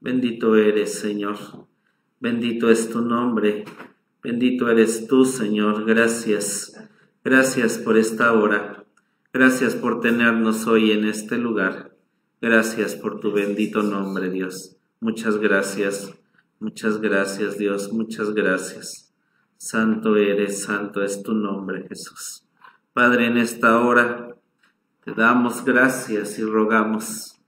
Bendito eres, Señor. Bendito es tu nombre. Bendito eres tú, Señor. Gracias. Gracias por esta hora. Gracias por tenernos hoy en este lugar. Gracias por tu bendito nombre, Dios. Muchas gracias. Muchas gracias, Dios. Muchas gracias. Santo eres, santo es tu nombre, Jesús. Padre, en esta hora te damos gracias y rogamos,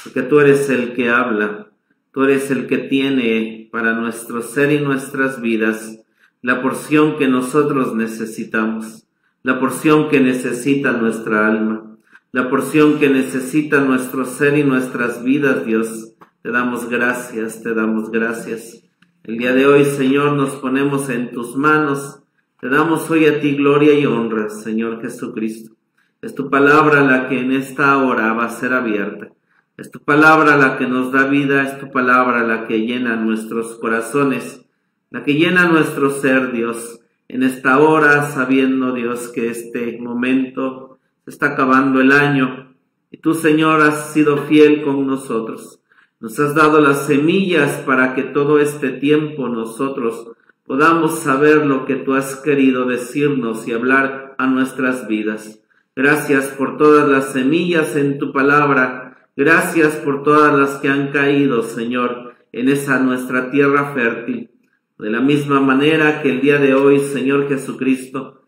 porque tú eres el que habla, tú eres el que tiene para nuestro ser y nuestras vidas la porción que nosotros necesitamos, la porción que necesita nuestra alma, la porción que necesita nuestro ser y nuestras vidas, Dios. Te damos gracias, te damos gracias. El día de hoy, Señor, nos ponemos en tus manos. Te damos hoy a ti gloria y honra, Señor Jesucristo. Es tu palabra la que en esta hora va a ser abierta. Es tu palabra la que nos da vida, es tu palabra la que llena nuestros corazones, la que llena nuestro ser, Dios. En esta hora, sabiendo, Dios, que este momento se está acabando el año, y tú, Señor, has sido fiel con nosotros. Nos has dado las semillas para que todo este tiempo nosotros podamos saber lo que tú has querido decirnos y hablar a nuestras vidas. Gracias por todas las semillas en tu palabra. Gracias por todas las que han caído, Señor, en esa nuestra tierra fértil. De la misma manera que el día de hoy, Señor Jesucristo,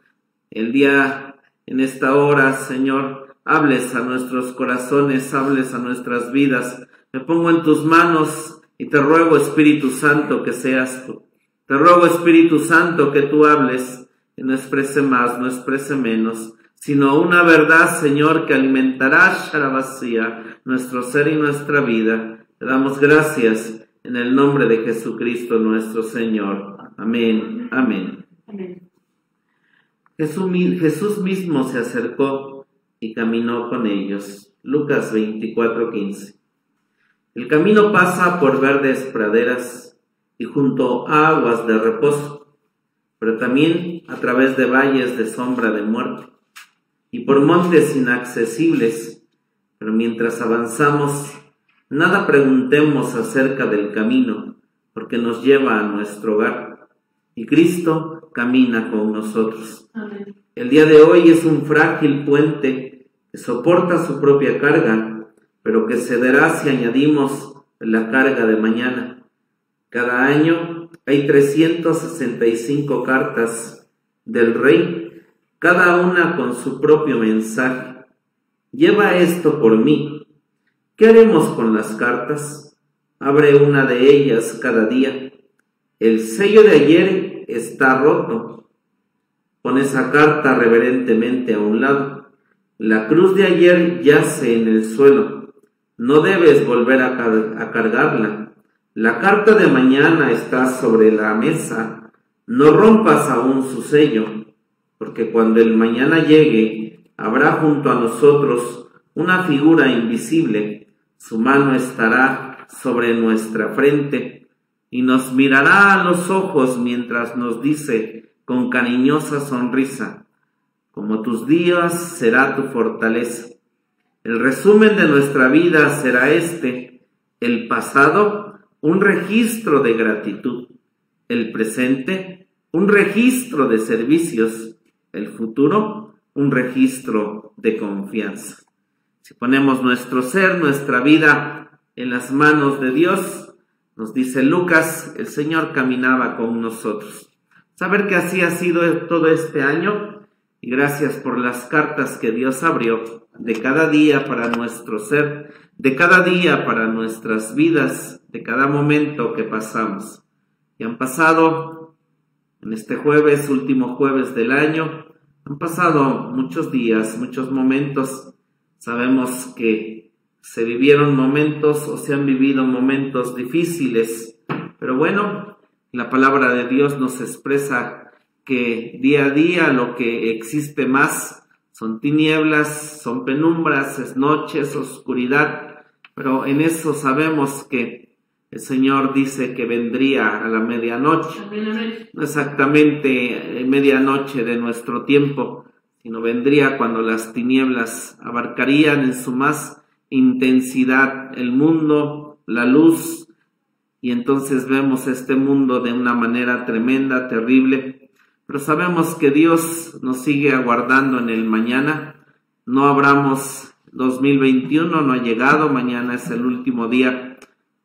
en esta hora, Señor, hables a nuestros corazones, hables a nuestras vidas. Me pongo en tus manos y te ruego, Espíritu Santo, que seas tú. Te ruego, Espíritu Santo, que tú hables, que no exprese más, no exprese menos, sino una verdad, Señor, que alimentará Sharabasía, nuestro ser y nuestra vida. Te damos gracias en el nombre de Jesucristo nuestro Señor. Amén, amén. Amén. Jesús mismo se acercó y caminó con ellos. Lucas 24:15. El camino pasa por verdes praderas y junto a aguas de reposo, pero también a través de valles de sombra de muerte y por montes inaccesibles. Pero mientras avanzamos, nada preguntemos acerca del camino, porque nos lleva a nuestro hogar, y Cristo camina con nosotros. Amén. El día de hoy es un frágil puente que soporta su propia carga, pero que cederá si añadimos la carga de mañana. Cada año hay 365 cartas del Rey, cada una con su propio mensaje. Lleva esto por mí. ¿Qué haremos con las cartas? Abre una de ellas cada día. El sello de ayer está roto. Pon esa carta reverentemente a un lado. La cruz de ayer yace en el suelo. No debes volver a cargarla. La carta de mañana está sobre la mesa. No rompas aún su sello, porque cuando el mañana llegue, habrá junto a nosotros una figura invisible. Su mano estará sobre nuestra frente y nos mirará a los ojos mientras nos dice con cariñosa sonrisa: como tus días será tu fortaleza. El resumen de nuestra vida será este: el pasado, un registro de gratitud; el presente, un registro de servicios; el futuro, un registro de confianza. Si ponemos nuestro ser, nuestra vida en las manos de Dios, nos dice Lucas, el Señor caminaba con nosotros. Saber que así ha sido todo este año, y gracias por las cartas que Dios abrió de cada día para nuestro ser, de cada día para nuestras vidas, de cada momento que pasamos. Y han pasado, en este jueves, último jueves del año, han pasado muchos días, muchos momentos. Sabemos que se vivieron momentos o se han vivido momentos difíciles, pero bueno, la palabra de Dios nos expresa que día a día lo que existe más son tinieblas, son penumbras, es noche, es oscuridad, pero en eso sabemos que el Señor dice que vendría a la medianoche, no exactamente medianoche de nuestro tiempo, sino vendría cuando las tinieblas abarcarían en su más intensidad el mundo, la luz y entonces vemos este mundo de una manera tremenda, terrible, pero sabemos que Dios nos sigue aguardando en el mañana. No abramos 2021, no ha llegado, mañana es el último día,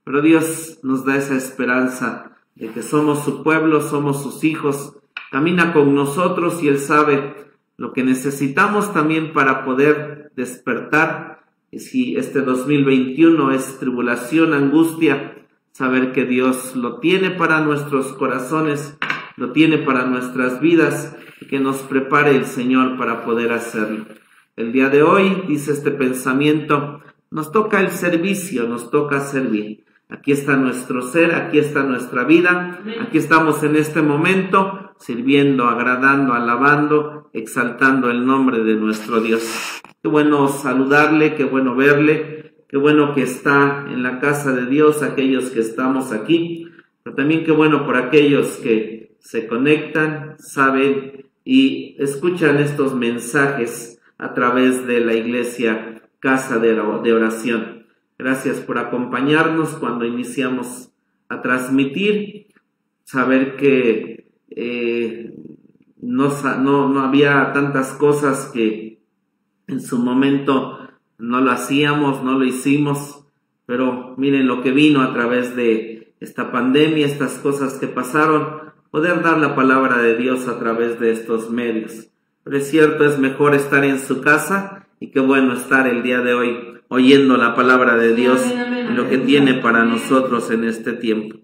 pero Dios nos da esa esperanza de que somos su pueblo, somos sus hijos, camina con nosotros y Él sabe lo que necesitamos también para poder despertar. Y si este 2021 es tribulación, angustia, saber que Dios lo tiene para nuestros corazones, lo tiene para nuestras vidas, y que nos prepare el Señor para poder hacerlo. El día de hoy, dice este pensamiento, nos toca el servicio, nos toca servir. Aquí está nuestro ser, aquí está nuestra vida, aquí estamos en este momento, sirviendo, agradando, alabando, exaltando el nombre de nuestro Dios. Qué bueno saludarle, qué bueno verle, qué bueno que está en la casa de Dios, aquellos que estamos aquí, pero también qué bueno por aquellos que se conectan, saben y escuchan estos mensajes a través de la iglesia Casa de Oración. Gracias por acompañarnos cuando iniciamos a transmitir, saber que no había tantas cosas que en su momento no lo hacíamos, no lo hicimos, pero miren lo que vino a través de esta pandemia, estas cosas que pasaron, poder dar la palabra de Dios a través de estos medios. Pero es cierto, es mejor estar en su casa y qué bueno estar el día de hoy oyendo la palabra de Dios y lo que tiene para nosotros en este tiempo.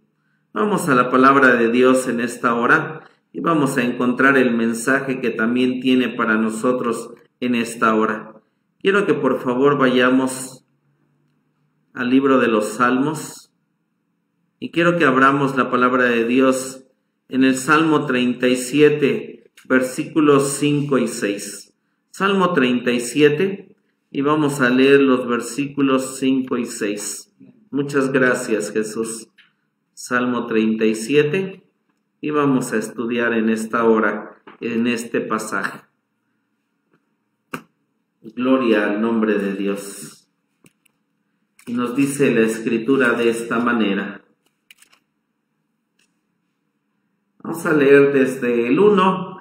Vamos a la palabra de Dios en esta hora y vamos a encontrar el mensaje que también tiene para nosotros en esta hora. Quiero que por favor vayamos al libro de los Salmos y quiero que abramos la palabra de Dios en el Salmo 37, versículos 5 y 6. Salmo 37 y vamos a leer los versículos 5 y 6. Muchas gracias, Jesús. Salmo 37 y vamos a estudiar en esta hora, en este pasaje. Gloria al nombre de Dios. Y nos dice la Escritura de esta manera. Vamos a leer desde el 1.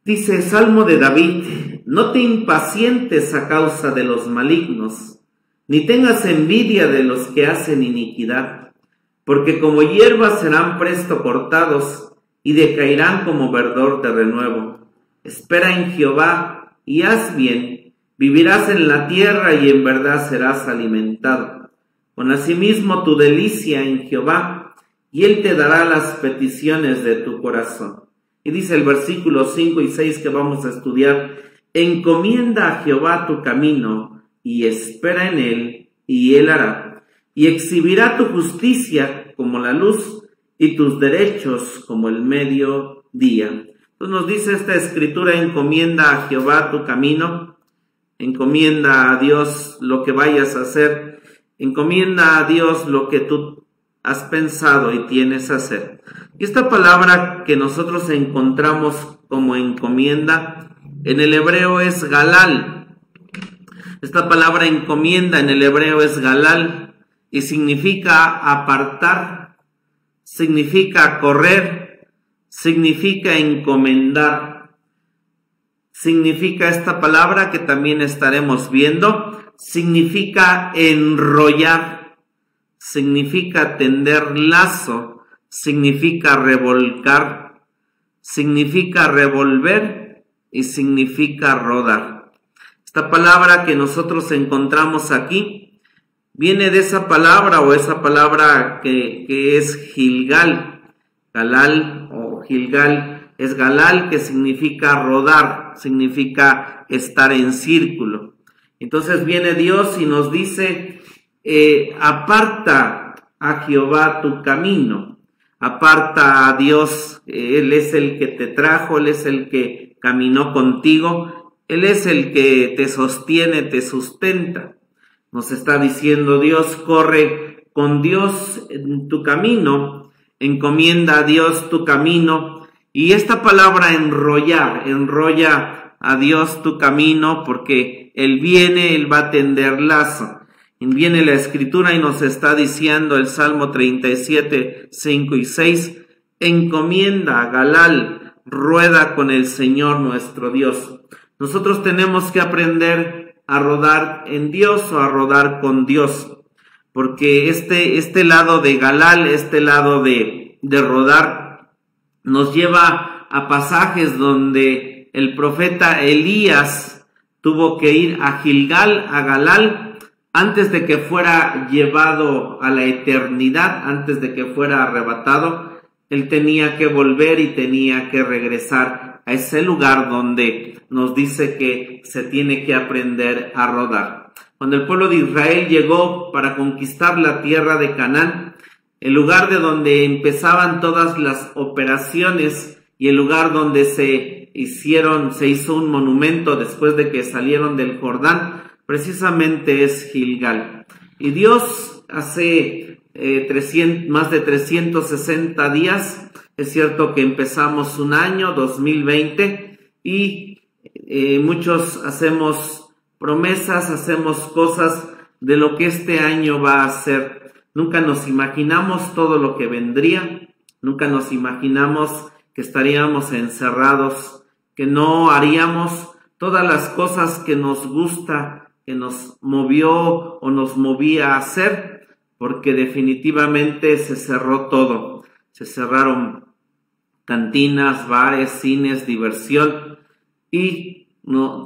Dice, Salmo de David, no te impacientes a causa de los malignos, ni tengas envidia de los que hacen iniquidad, porque como hierba serán presto cortados, y decaerán como verdor de renuevo. Espera en Jehová, y haz bien, vivirás en la tierra, y en verdad serás alimentado. Pon asimismo tu delicia en Jehová, y Él te dará las peticiones de tu corazón. Y dice el versículo 5 y 6 que vamos a estudiar, encomienda a Jehová tu camino, y espera en Él, y Él hará, y exhibirá tu justicia como la luz, y tus derechos como el mediodía. Entonces nos dice esta escritura, encomienda a Jehová tu camino, encomienda a Dios lo que vayas a hacer, encomienda a Dios lo que tú has pensado y tienes a hacer. Y esta palabra que nosotros encontramos como encomienda, en el hebreo es galal. Esta palabra encomienda en el hebreo es galal y significa apartar, significa correr, significa encomendar. Significa esta palabra que también estaremos viendo, significa enrollar, significa tender lazo, significa revolcar, significa revolver y significa rodar. Esta palabra que nosotros encontramos aquí viene de esa palabra o esa palabra que es Gilgal. Galal o Gilgal es Galal, que significa rodar, significa estar en círculo. Entonces viene Dios y nos dice, aparta a Jehová tu camino. Aparta a Dios, Él es el que te trajo, Él es el que caminó contigo, Él es el que te sostiene, te sustenta. Nos está diciendo Dios, corre con Dios en tu camino, encomienda a Dios tu camino. Y esta palabra enrollar, enrolla a Dios tu camino porque Él viene, Él va a tender lazo. Viene la Escritura y nos está diciendo el Salmo 37, 5 y 6, encomienda a Galal, rueda con el Señor nuestro Dios. Nosotros tenemos que aprender a rodar en Dios o a rodar con Dios, porque este lado de Galal, este lado de rodar, nos lleva a pasajes donde el profeta Elías tuvo que ir a Gilgal, a Galal, antes de que fuera llevado a la eternidad, antes de que fuera arrebatado. Él tenía que volver y tenía que regresar a ese lugar donde nos dice que se tiene que aprender a rodar. Cuando el pueblo de Israel llegó para conquistar la tierra de Canaán, el lugar de donde empezaban todas las operaciones y el lugar donde se hizo un monumento después de que salieron del Jordán, precisamente es Gilgal. Y Dios hace más de 360 días, es cierto que empezamos un año, 2020, y muchos hacemos promesas, hacemos cosas de lo que este año va a ser. Nunca nos imaginamos todo lo que vendría, nunca nos imaginamos que estaríamos encerrados, que no haríamos todas las cosas que nos gusta, que nos movió o nos movía a hacer, porque definitivamente se cerró todo. Se cerraron cantinas, bares, cines, diversión, y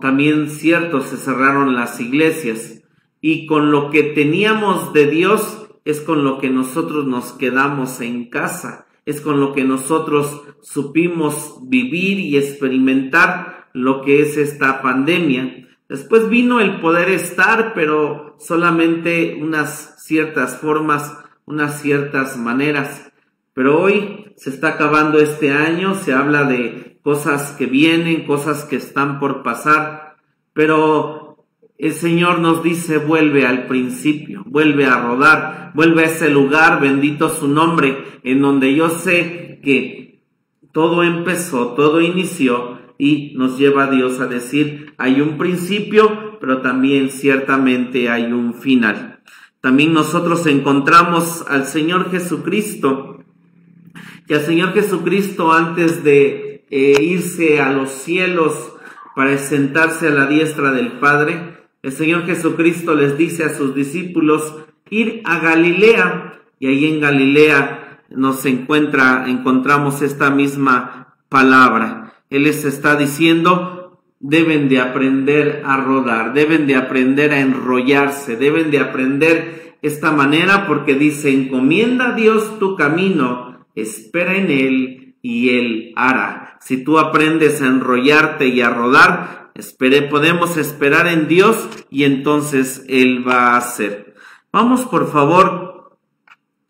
también cierto, se cerraron las iglesias. Y con lo que teníamos de Dios es con lo que nosotros nos quedamos en casa, es con lo que nosotros supimos vivir y experimentar lo que es esta pandemia. Después vino el poder estar, pero solamente unas ciertas formas, unas ciertas maneras. Pero hoy se está acabando este año, se habla de cosas que vienen, cosas que están por pasar, pero el Señor nos dice, vuelve al principio, vuelve a rodar, vuelve a ese lugar, bendito su nombre, en donde yo sé que todo empezó, todo inició, y nos lleva a Dios a decir, hay un principio, pero también ciertamente hay un final. También nosotros encontramos al Señor Jesucristo, y al Señor Jesucristo antes de irse a los cielos para sentarse a la diestra del Padre, el Señor Jesucristo les dice a sus discípulos, ir a Galilea, y ahí en Galilea encontramos esta misma palabra. Él les está diciendo, deben de aprender a rodar, deben de aprender a enrollarse, deben de aprender esta manera, porque dice, encomienda a Dios tu camino, espera en Él y Él hará. Si tú aprendes a enrollarte y a rodar, podemos esperar en Dios y entonces Él va a hacer. Vamos por favor,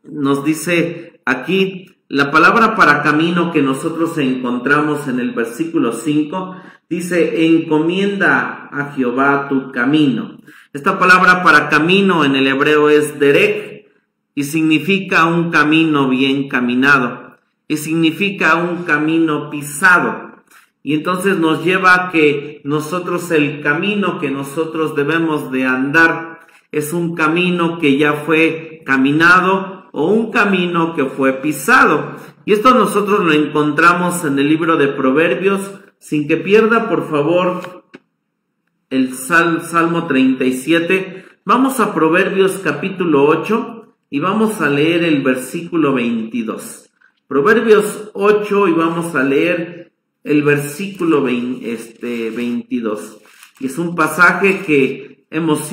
nos dice aquí, la palabra para camino que nosotros encontramos en el versículo 5, dice, encomienda a Jehová tu camino. Esta palabra para camino en el hebreo es derek, y significa un camino bien caminado, y significa un camino pisado. Y entonces nos lleva a que nosotros, el camino que nosotros debemos de andar, es un camino que ya fue caminado, o un camino que fue pisado. Y esto nosotros lo encontramos en el libro de Proverbios. Sin que pierda, por favor, el Salmo 37. Vamos a Proverbios capítulo 8 y vamos a leer el versículo 22. Proverbios 8 y vamos a leer el versículo 22. Y es un pasaje que hemos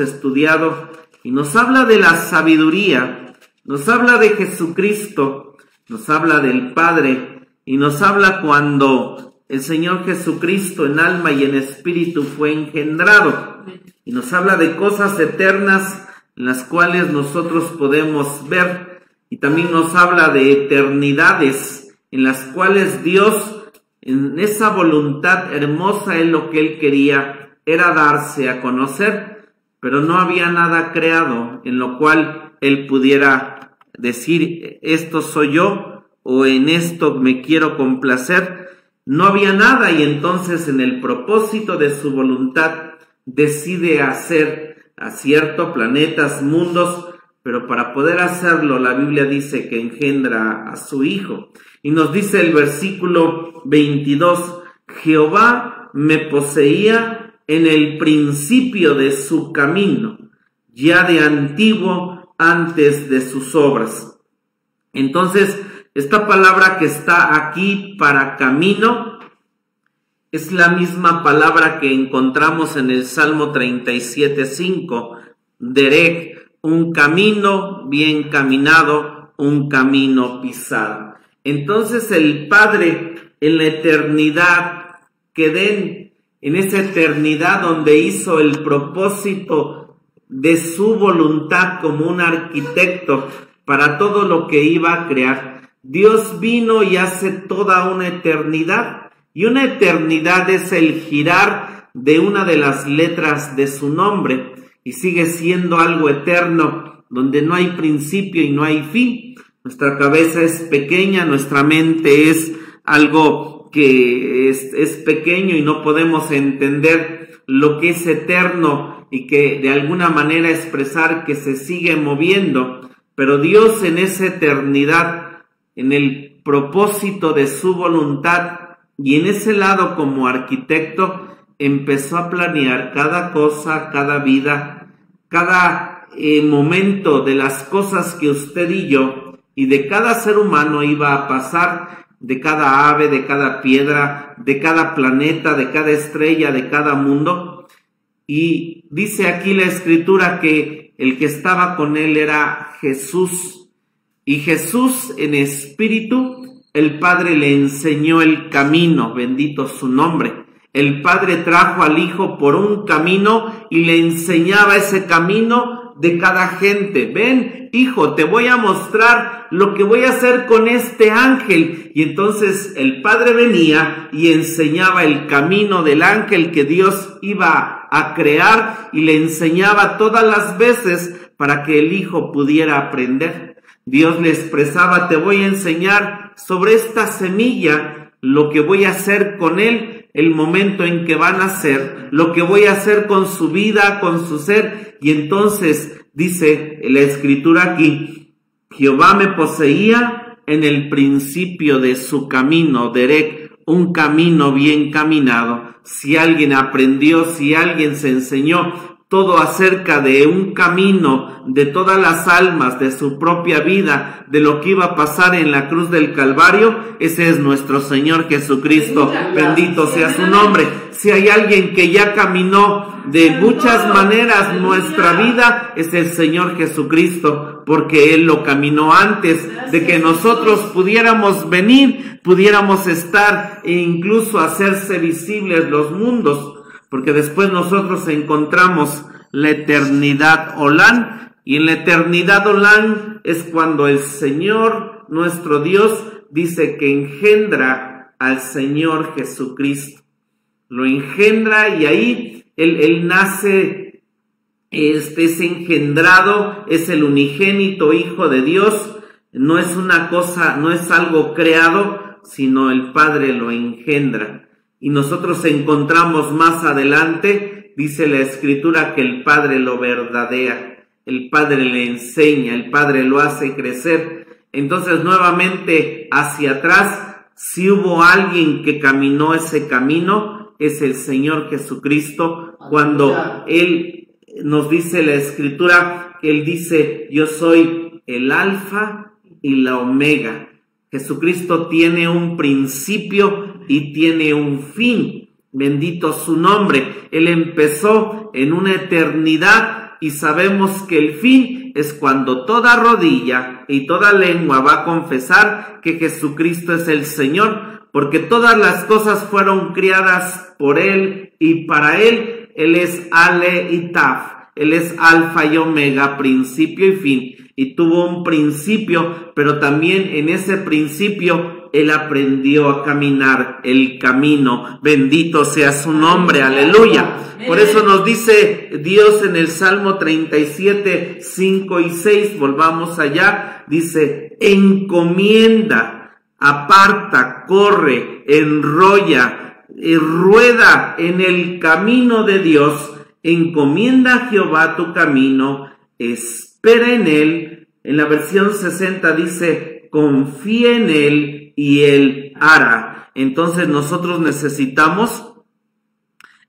estudiado y nos habla de la sabiduría. Nos habla de Jesucristo, nos habla del Padre y nos habla cuando el Señor Jesucristo en alma y en espíritu fue engendrado. Y nos habla de cosas eternas en las cuales nosotros podemos ver. Y también nos habla de eternidades en las cuales Dios, en esa voluntad hermosa, en lo que Él quería era darse a conocer, pero no había nada creado en lo cual Él pudiera decir, esto soy yo, o en esto me quiero complacer. No había nada, y entonces en el propósito de su voluntad decide hacer acierto, planetas, mundos, pero para poder hacerlo la Biblia dice que engendra a su Hijo. Y nos dice el versículo 22, Jehová me poseía en el principio de su camino, ya de antiguo antes de sus obras. Entonces, esta palabra que está aquí para camino es la misma palabra que encontramos en el Salmo 37:5, Derek, un camino bien caminado, un camino pisado. Entonces el Padre en la eternidad, en esa eternidad donde hizo el propósito de su voluntad como un arquitecto para todo lo que iba a crear, Dios vino y hace toda una eternidad. Y una eternidad es el girar de una de las letras de su nombre y sigue siendo algo eterno, donde no hay principio y no hay fin. Nuestra cabeza es pequeña, nuestra mente es algo que es pequeño y no podemos entender lo que es eterno y que de alguna manera expresar que se sigue moviendo. Pero Dios en esa eternidad, en el propósito de su voluntad, y en ese lado como arquitecto empezó a planear cada cosa, cada vida, cada momento de las cosas que usted y yo y de cada ser humano iba a pasar, de cada ave, de cada piedra, de cada planeta, de cada estrella, de cada mundo. Y dice aquí la Escritura que el que estaba con él era Jesús, y Jesús en espíritu, el Padre le enseñó el camino, bendito su nombre. El Padre trajo al Hijo por un camino y le enseñaba ese camino de cada gente. Ven, hijo, te voy a mostrar lo que voy a hacer con este ángel. Y entonces el Padre venía y enseñaba el camino del ángel que Dios iba a crear y le enseñaba todas las veces para que el Hijo pudiera aprender. Dios le expresaba, te voy a enseñar sobre esta semilla, lo que voy a hacer con él, el momento en que van a nacer, lo que voy a hacer con su vida, con su ser. Y entonces dice la Escritura aquí, Jehová me poseía en el principio de su camino, Derek, un camino bien caminado. Si alguien aprendió, si alguien se enseñó todo acerca de un camino, de todas las almas, de su propia vida, de lo que iba a pasar en la cruz del Calvario, ese es nuestro Señor Jesucristo, bendito sea su nombre. Si hay alguien que ya caminó de muchas maneras nuestra vida, es el Señor Jesucristo, porque Él lo caminó antes de que nosotros pudiéramos venir, pudiéramos estar e incluso hacerse visibles los mundos. Porque después nosotros encontramos la eternidad Olán, y en la eternidad Olán es cuando el Señor, nuestro Dios, dice que engendra al Señor Jesucristo. Lo engendra y ahí Él nace, es engendrado, es el unigénito Hijo de Dios. No es una cosa, no es algo creado, sino el Padre lo engendra. Y nosotros encontramos más adelante, dice la Escritura, que el Padre lo verdadea, el Padre le enseña, el Padre lo hace crecer. Entonces nuevamente hacia atrás, si hubo alguien que caminó ese camino, es el Señor Jesucristo. Cuando Él nos dice la Escritura, Él dice, yo soy el Alfa y la Omega. Jesucristo tiene un principio y tiene un fin, bendito su nombre. Él empezó en una eternidad y sabemos que el fin es cuando toda rodilla y toda lengua va a confesar que Jesucristo es el Señor, porque todas las cosas fueron creadas por Él y para Él. Él es Ale y Taf, Él es Alfa y Omega, principio y fin. Y tuvo un principio, pero también en ese principio Él aprendió a caminar el camino. Bendito sea su nombre, aleluya. Por eso nos dice Dios en el Salmo 37, 5 y 6, volvamos allá, dice, encomienda, aparta, corre, enrolla, rueda en el camino de Dios, encomienda a Jehová tu camino, espera en él. En la versión 60 dice, confía en él y él hará. Entonces nosotros necesitamos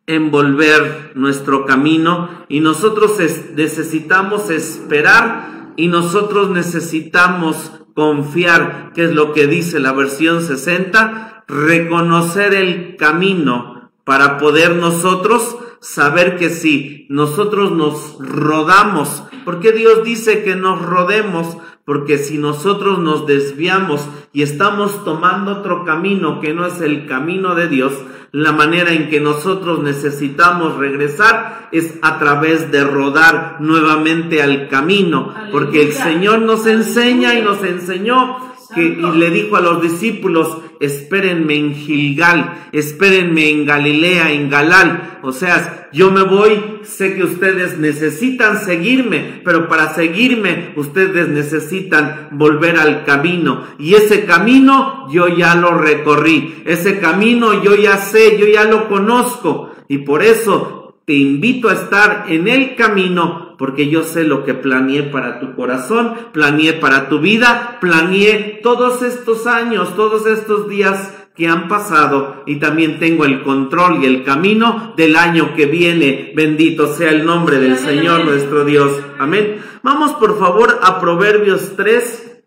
envolver nuestro camino y nosotros necesitamos esperar y nosotros necesitamos confiar, que es lo que dice la versión 60, reconocer el camino para poder nosotros saber que si nosotros nos rodamos, porque Dios dice que nos rodemos, porque si nosotros nos desviamos y estamos tomando otro camino que no es el camino de Dios, la manera en que nosotros necesitamos regresar es a través de rodar nuevamente al camino, porque el Señor nos enseña y nos enseñó y le dijo a los discípulos, espérenme en Gilgal, espérenme en Galilea, en Galal. O sea, yo me voy, sé que ustedes necesitan seguirme, pero para seguirme ustedes necesitan volver al camino. Y ese camino yo ya lo recorrí, ese camino yo ya sé, yo ya lo conozco. Y por eso te invito a estar en el camino, porque yo sé lo que planeé para tu corazón, planeé para tu vida, planeé todos estos años, todos estos días que han pasado, y también tengo el control y el camino del año que viene. Bendito sea el nombre del Señor nuestro Dios. Amén. Vamos por favor a Proverbios 3,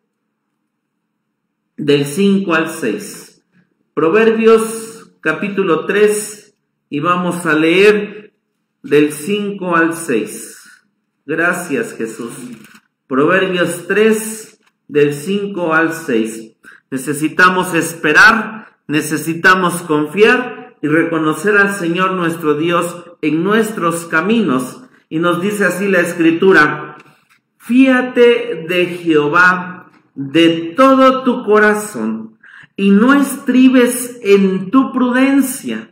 del 5 al 6. Proverbios capítulo 3, y vamos a leer del 5 al 6. Gracias, Jesús. Proverbios 3, del 5 al 6. Necesitamos esperar, necesitamos confiar y reconocer al Señor nuestro Dios en nuestros caminos. Y nos dice así la Escritura: fíate de Jehová de todo tu corazón y no estribes en tu prudencia.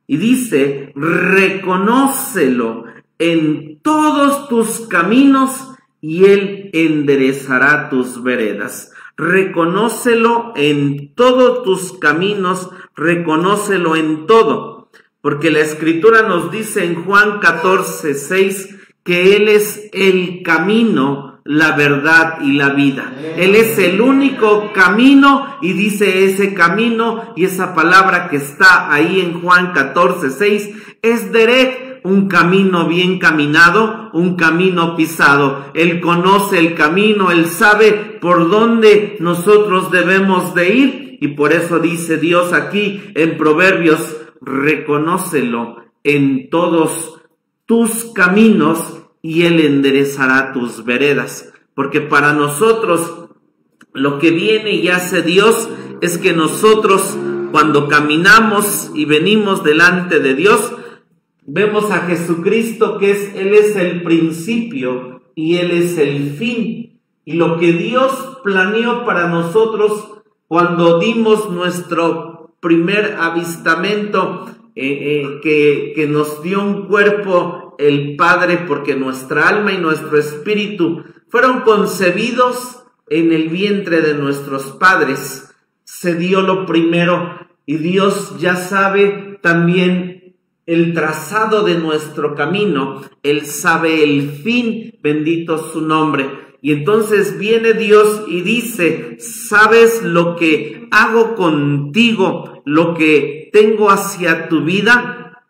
Y dice, reconócelo en todos tus caminos y él enderezará tus veredas. Reconócelo en todos tus caminos, reconócelo en todo. Porque la Escritura nos dice en Juan 14, 6, que Él es el camino, la verdad y la vida. Él es el único camino, y dice ese camino, y esa palabra que está ahí en Juan 14, 6, es derech, un camino bien caminado, un camino pisado. Él conoce el camino, Él sabe por dónde nosotros debemos de ir, y por eso dice Dios aquí en Proverbios, reconócelo en todos tus caminos y Él enderezará tus veredas. Porque para nosotros lo que viene y hace Dios es que nosotros, cuando caminamos y venimos delante de Dios, vemos a Jesucristo, que Él es el principio y Él es el fin. Y lo que Dios planeó para nosotros cuando dimos nuestro primer avistamento, que nos dio un cuerpo el Padre, porque nuestra alma y nuestro espíritu fueron concebidos en el vientre de nuestros padres. Se dio lo primero, y Dios ya sabe también el trazado de nuestro camino. Él sabe el fin, bendito su nombre. Y entonces viene Dios y dice, ¿sabes lo que hago contigo? Lo que tengo hacia tu vida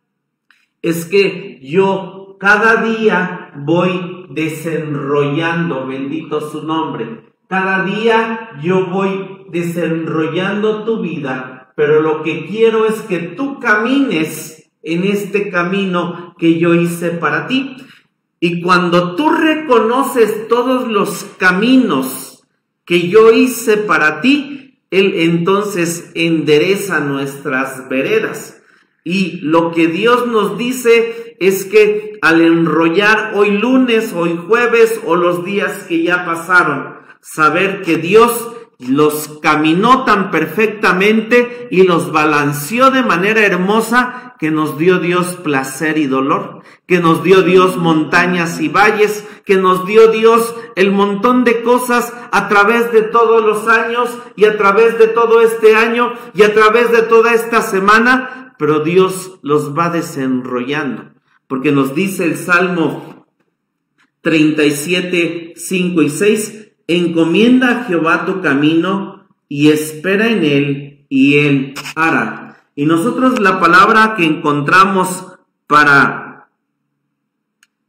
es que yo cada día voy desenrollando, bendito su nombre. Cada día yo voy desenrollando tu vida, pero lo que quiero es que tú camines en este camino que yo hice para ti. Y cuando tú reconoces todos los caminos que yo hice para ti, Él entonces endereza nuestras veredas. Y lo que Dios nos dice es que al enrollar hoy lunes, hoy jueves o los días que ya pasaron, saber que Dios los caminó tan perfectamente y los balanceó de manera hermosa, que nos dio Dios placer y dolor, que nos dio Dios montañas y valles, que nos dio Dios el montón de cosas a través de todos los años y a través de todo este año y a través de toda esta semana, pero Dios los va desenrollando. porque nos dice el Salmo 37, 5 y 6, encomienda a Jehová tu camino y espera en él, y él hará. Y nosotros la palabra que encontramos para,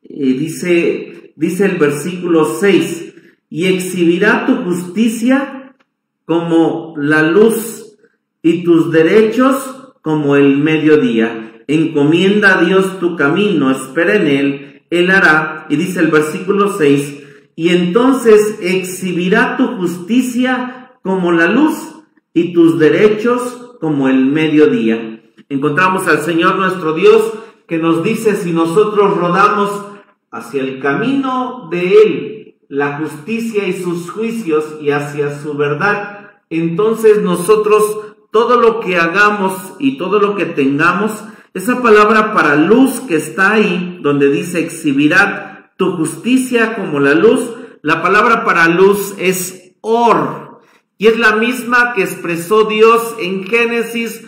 dice el versículo 6, y exhibirá tu justicia como la luz y tus derechos como el mediodía. Encomienda a Dios tu camino, espera en él hará. Y dice el versículo 6, y entonces exhibirá tu justicia como la luz y tus derechos como el mediodía. Encontramos al Señor nuestro Dios que nos dice, si nosotros rodamos hacia el camino de Él, la justicia y sus juicios, y hacia su verdad, entonces nosotros todo lo que hagamos y todo lo que tengamos, esa palabra para luz que está ahí, donde dice exhibirá tu justicia como la luz, la palabra para luz es or, y es la misma que expresó Dios en Génesis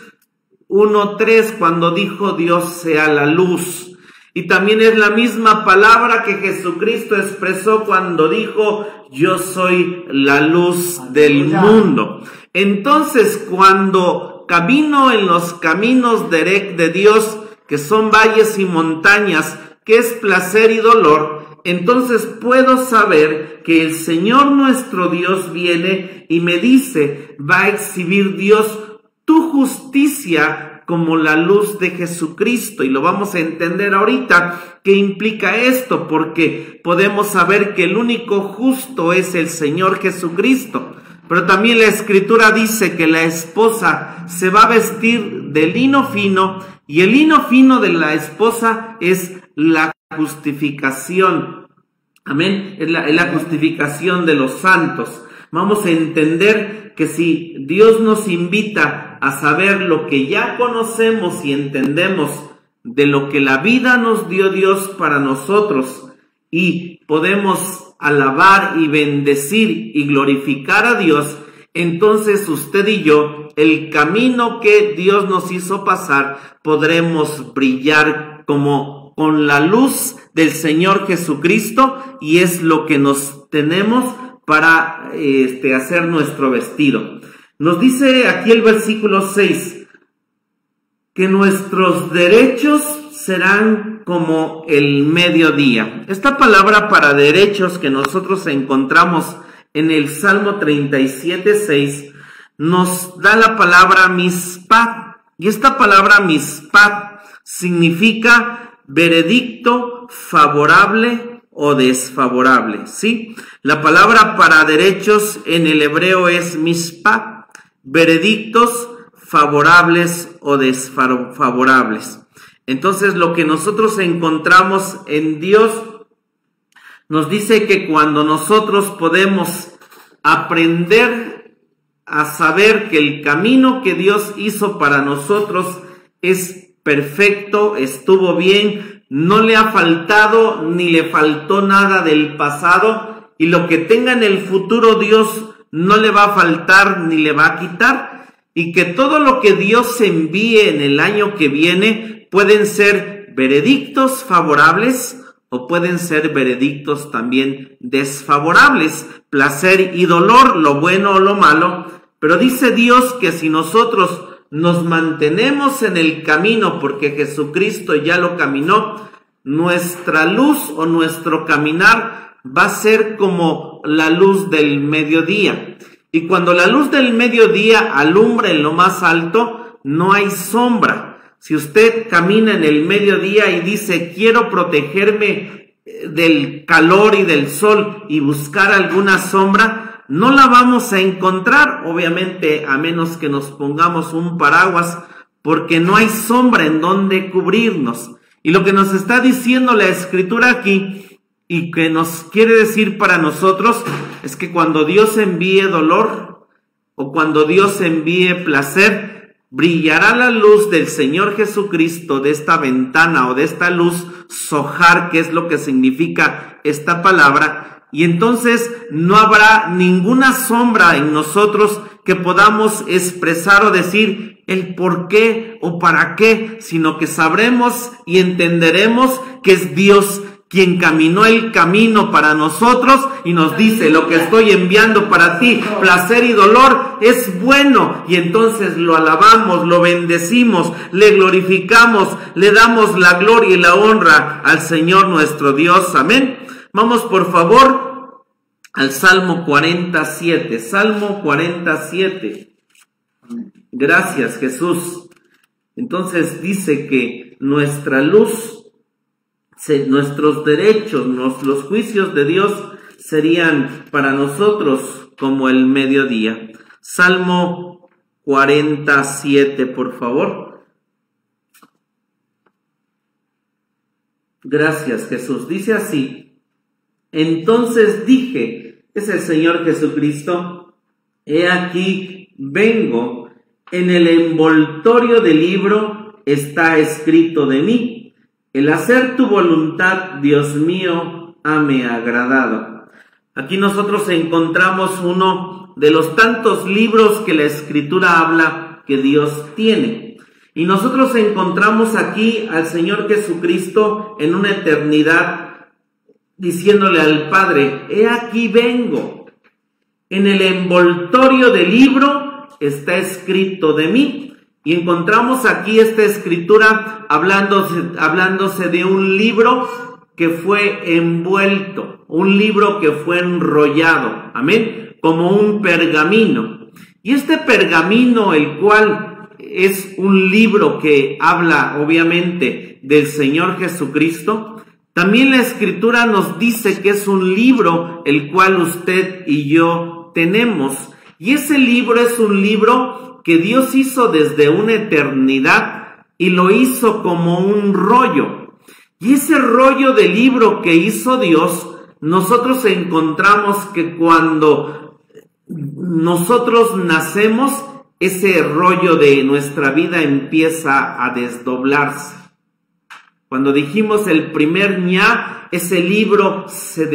1:3 cuando dijo Dios sea la luz. Y también es la misma palabra que Jesucristo expresó cuando dijo yo soy la luz del mundo. Entonces, cuando camino en los caminos de Dios, que son valles y montañas, que es placer y dolor, entonces puedo saber que el Señor nuestro Dios viene y me dice, va a exhibir Dios tu justicia como la luz de Jesucristo, y lo vamos a entender ahorita qué implica esto, porque podemos saber que el único justo es el Señor Jesucristo. Pero también la Escritura dice que la esposa se va a vestir de lino fino, y el lino fino de la esposa es la justificación. Amén, es la justificación de los santos. Vamos a entender que si Dios nos invita a saber lo que ya conocemos y entendemos de lo que la vida nos dio Dios para nosotros, y podemos alabar y bendecir y glorificar a Dios, entonces usted y yo, el camino que Dios nos hizo pasar, podremos brillar como con la luz del Señor Jesucristo, y es lo que nos tenemos para hacer nuestro vestido. Nos dice aquí el versículo 6, que nuestros derechos serán como el mediodía. Esta palabra para derechos que nosotros encontramos en el Salmo 37:6 nos da la palabra mispad, y esta palabra mispad significa veredicto favorable o desfavorable, ¿sí? La palabra para derechos en el hebreo es mispad, veredictos favorables o desfavorables. Entonces, lo que nosotros encontramos en Dios nos dice que cuando nosotros podemos aprender a saber que el camino que Dios hizo para nosotros es perfecto, estuvo bien, no le ha faltado ni le faltó nada del pasado, y lo que tenga en el futuro Dios no le va a faltar ni le va a quitar, y que todo lo que Dios envíe en el año que viene pueden ser veredictos favorables o pueden ser veredictos también desfavorables, placer y dolor, lo bueno o lo malo. Pero dice Dios que si nosotros nos mantenemos en el camino, porque Jesucristo ya lo caminó, nuestra luz o nuestro caminar va a ser como la luz del mediodía. Y cuando la luz del mediodía alumbra en lo más alto, no hay sombra. Si usted camina en el mediodía y dice, quiero protegerme del calor y del sol y buscar alguna sombra, no la vamos a encontrar, obviamente, a menos que nos pongamos un paraguas, porque no hay sombra en donde cubrirnos. Y lo que nos está diciendo la Escritura aquí, y que nos quiere decir para nosotros, es que cuando Dios envíe dolor, o cuando Dios envíe placer, brillará la luz del Señor Jesucristo de esta ventana o de esta luz sojar, que es lo que significa esta palabra, y entonces no habrá ninguna sombra en nosotros que podamos expresar o decir el por qué o para qué, sino que sabremos y entenderemos que es Dios quien caminó el camino para nosotros y nos dice: lo que estoy enviando para ti, placer y dolor, es bueno. Y entonces lo alabamos, lo bendecimos, le glorificamos, le damos la gloria y la honra al Señor nuestro Dios. Amén. Vamos por favor al Salmo 47. Salmo 47. Gracias, Jesús. Entonces dice que nuestra luz, nuestros derechos, los juicios de Dios serían para nosotros como el mediodía. Salmo 47, por favor. Gracias, Jesús. Dice así: entonces dije, es el Señor Jesucristo, he aquí vengo, en el envoltorio del libro está escrito de mí: el hacer tu voluntad, Dios mío, hame agradado. Aquí nosotros encontramos uno de los tantos libros que la Escritura habla que Dios tiene. Y nosotros encontramos aquí al Señor Jesucristo en una eternidad diciéndole al Padre: he aquí vengo, en el envoltorio del libro está escrito de mí. Y encontramos aquí esta escritura hablándose de un libro que fue envuelto, un libro que fue enrollado, amén, como un pergamino. Y este pergamino, el cual es un libro que habla obviamente del Señor Jesucristo, también la escritura nos dice que es un libro el cual usted y yo tenemos. Y ese libro es un libro que Dios hizo desde una eternidad y lo hizo como un rollo. Y ese rollo de libro que hizo Dios, nosotros encontramos que cuando nosotros nacemos, ese rollo de nuestra vida empieza a desdoblarse. Cuando dijimos el primer ña, ese libro se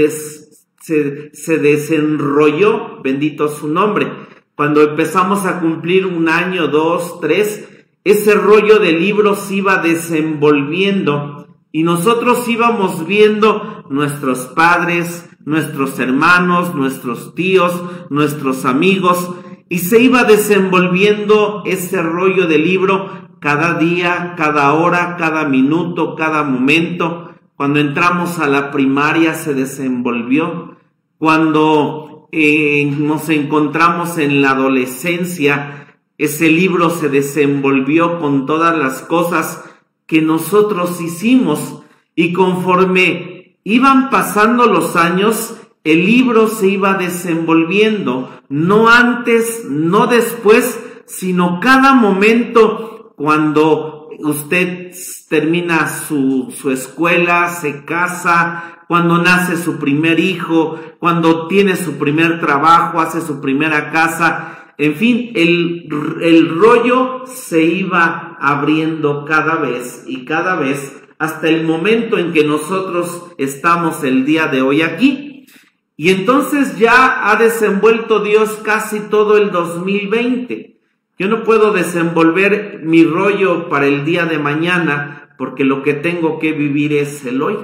desenrolló, bendito su nombre. Cuando empezamos a cumplir 1 año, 2, 3, ese rollo de libros se iba desenvolviendo y nosotros íbamos viendo nuestros padres, nuestros hermanos, nuestros tíos, nuestros amigos, y se iba desenvolviendo ese rollo de libro cada día, cada hora, cada minuto, cada momento. Cuando entramos a la primaria se desenvolvió. Cuando nos encontramos en la adolescencia, ese libro se desenvolvió con todas las cosas que nosotros hicimos, y conforme iban pasando los años, el libro se iba desenvolviendo, no antes, no después, sino cada momento. Cuando usted termina su escuela, se casa, cuando nace su primer hijo, cuando tiene su primer trabajo, hace su primera casa, en fin, el rollo se iba abriendo cada vez y cada vez hasta el momento en que nosotros estamos el día de hoy aquí. Y entonces ya ha desenvuelto Dios casi todo el 2020. Yo no puedo desenvolver mi rollo para el día de mañana porque lo que tengo que vivir es el hoy.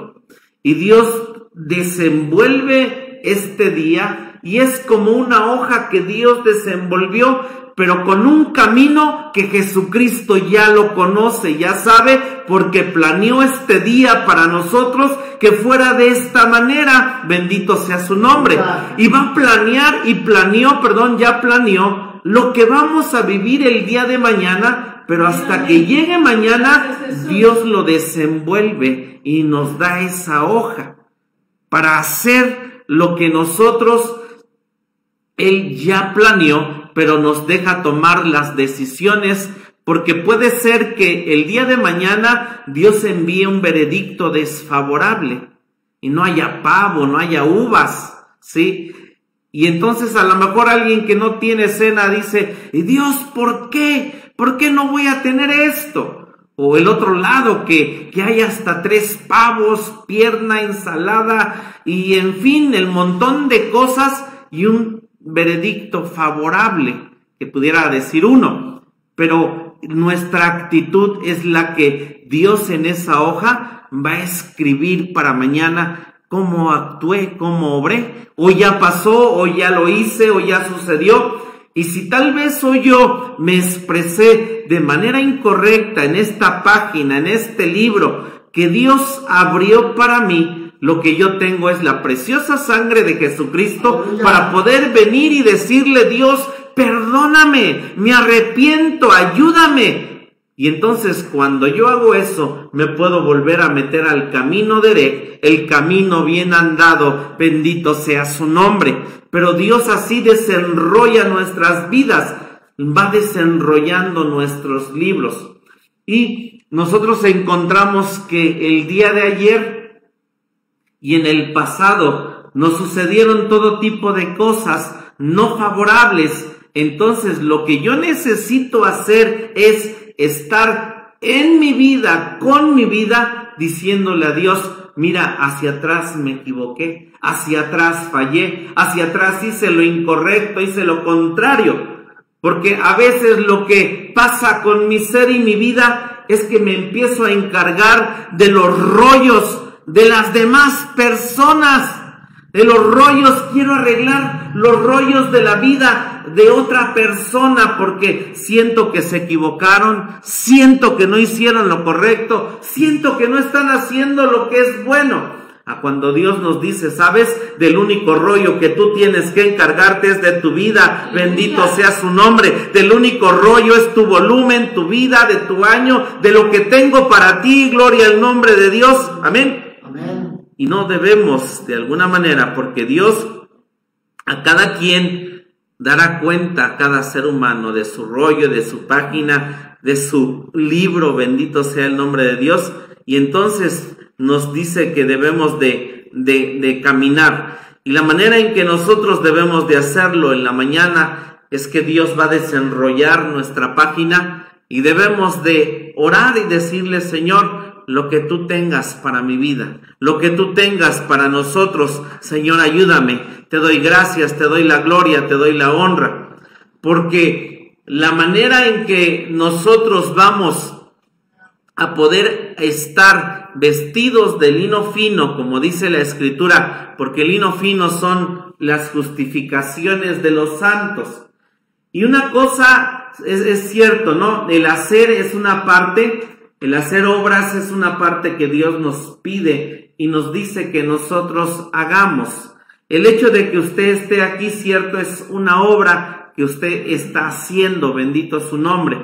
Y Dios desenvuelve este día y es como una hoja que Dios desenvolvió, pero con un camino que Jesucristo ya lo conoce, ya sabe, porque planeó este día para nosotros que fuera de esta manera, bendito sea su nombre. Y va a planear ya planeó lo que vamos a vivir el día de mañana, pero hasta que llegue mañana, Dios lo desenvuelve y nos da esa hoja para hacer lo que nosotros, Él ya planeó, pero nos deja tomar las decisiones, porque puede ser que el día de mañana Dios envíe un veredicto desfavorable y no haya pavo, no haya uvas, ¿sí? Y entonces a lo mejor alguien que no tiene cena dice: ¿y Dios por qué? ¿Por qué no voy a tener esto? O el otro lado, que hay hasta 3 pavos, pierna, ensalada y en fin, el montón de cosas y un veredicto favorable, que pudiera decir uno. Pero nuestra actitud es la que Dios en esa hoja va a escribir para mañana. Cómo actué, cómo obré, o ya pasó, o ya lo hice, o ya sucedió. Y si tal vez hoy yo me expresé de manera incorrecta en esta página, en este libro que Dios abrió para mí, lo que yo tengo es la preciosa sangre de Jesucristo para poder venir y decirle: Dios, perdóname, me arrepiento, ayúdame. Y entonces cuando yo hago eso, me puedo volver a meter al camino derecho, el camino bien andado, bendito sea su nombre. Pero Dios así desenrolla nuestras vidas, va desenrollando nuestros libros. Y nosotros encontramos que el día de ayer y en el pasado nos sucedieron todo tipo de cosas no favorables. Entonces lo que yo necesito hacer es estar en mi vida, con mi vida, diciéndole a Dios: mira, hacia atrás me equivoqué, hacia atrás fallé, hacia atrás hice lo incorrecto, hice lo contrario. Porque a veces lo que pasa con mi ser y mi vida es que me empiezo a encargar de los rollos de las demás personas. De los rollos, quiero arreglar los rollos de la vida de otra persona porque siento que se equivocaron, siento que no hicieron lo correcto, siento que no están haciendo lo que es bueno. A cuando Dios nos dice: sabes, del único rollo que tú tienes que encargarte es de tu vida, bendito sea su nombre. Del único rollo es tu volumen, tu vida, de tu año, de lo que tengo para ti, gloria al nombre de Dios, amén. Amén. Y no debemos, de alguna manera, porque Dios a cada quien dará cuenta, a cada ser humano, de su rollo, de su página, de su libro, bendito sea el nombre de Dios. Y entonces nos dice que debemos de caminar. Y la manera en que nosotros debemos de hacerlo en la mañana es que Dios va a desenrollar nuestra página y debemos de orar y decirle: Señor, lo que tú tengas para mi vida, lo que tú tengas para nosotros, Señor, ayúdame. Te doy gracias, te doy la gloria, te doy la honra. Porque la manera en que nosotros vamos a poder estar vestidos de lino fino, como dice la Escritura, porque el lino fino son las justificaciones de los santos. Y una cosa es cierto, ¿no? El hacer es una parte. El hacer obras es una parte que Dios nos pide y nos dice que nosotros hagamos. El hecho de que usted esté aquí, cierto, es una obra que usted está haciendo, bendito su nombre.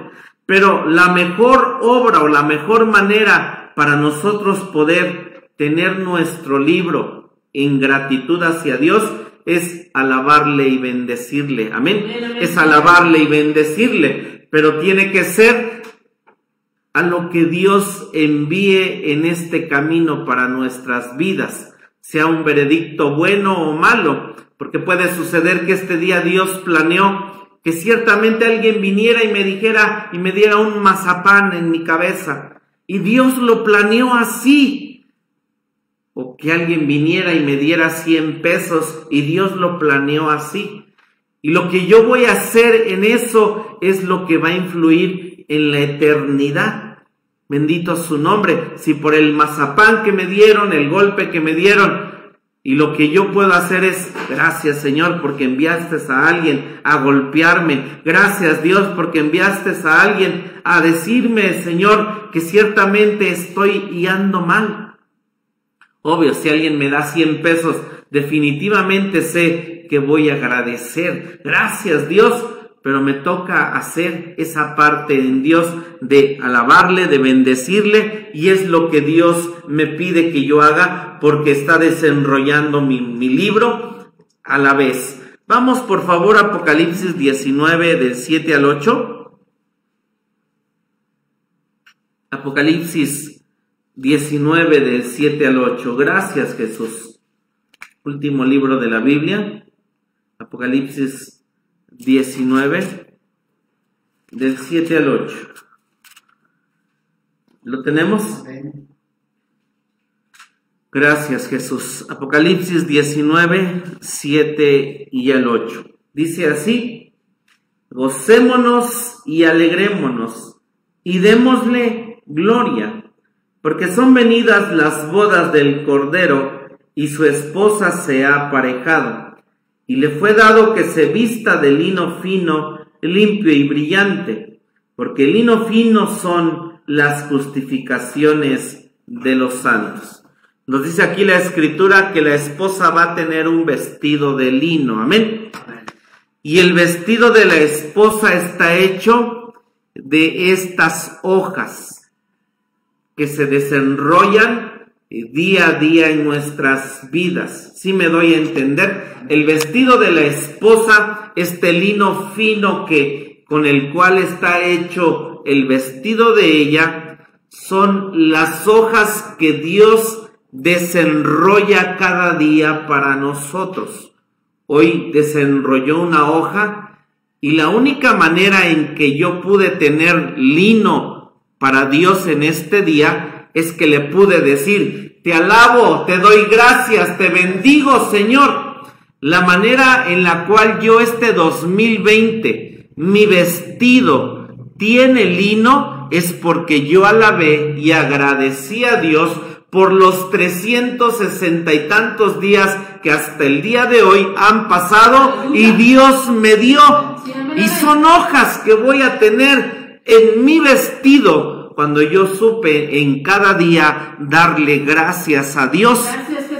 Pero la mejor obra o la mejor manera para nosotros poder tener nuestro libro en gratitud hacia Dios es alabarle y bendecirle. Amén. Es alabarle y bendecirle, pero tiene que ser a lo que Dios envíe en este camino para nuestras vidas, sea un veredicto bueno o malo, porque puede suceder que este día Dios planeó que ciertamente alguien viniera y me dijera y me diera un mazapán en mi cabeza, y Dios lo planeó así. O que alguien viniera y me diera 100 pesos y Dios lo planeó así. Y lo que yo voy a hacer en eso es lo que va a influir en la eternidad. Bendito su nombre. Si por el mazapán que me dieron, el golpe que me dieron, y lo que yo puedo hacer es: gracias, Señor, porque enviaste a alguien a golpearme. Gracias, Dios, porque enviaste a alguien a decirme, Señor, que ciertamente estoy y ando mal. Obvio, si alguien me da 100 pesos, definitivamente sé que voy a agradecer. Gracias, Dios. Pero me toca hacer esa parte en Dios de alabarle, de bendecirle, y es lo que Dios me pide que yo haga, porque está desenrollando mi libro a la vez. Vamos por favor a Apocalipsis 19 del 7 al 8. Apocalipsis 19 del 7 al 8. Gracias, Jesús. Último libro de la Biblia. Apocalipsis 19 del 7 al 8. ¿Lo tenemos? Gracias, Jesús. Apocalipsis 19, 7 y el 8. Dice así: gocémonos y alegrémonos y démosle gloria, porque son venidas las bodas del Cordero y su esposa se ha aparejado. Y le fue dado que se vista de lino fino, limpio y brillante, porque el lino fino son las justificaciones de los santos. Nos dice aquí la Escritura que la esposa va a tener un vestido de lino, amén. Y el vestido de la esposa está hecho de estas hojas que se desenrollan día a día en nuestras vidas. ¿Sí me doy a entender? El vestido de la esposa, este lino fino con el cual está hecho el vestido de ella, son las hojas que Dios desenrolla cada día para nosotros. Hoy desenrolló una hoja y la única manera en que yo pude tener lino para Dios en este día es que le pude decir: te alabo, te doy gracias, te bendigo, Señor. La manera en la cual yo este 2020, mi vestido tiene lino es porque yo alabé y agradecí a Dios por los 360 y tantos días que hasta el día de hoy han pasado y Dios me dio. Y son hojas que voy a tener en mi vestido cuando yo supe en cada día darle gracias a Dios.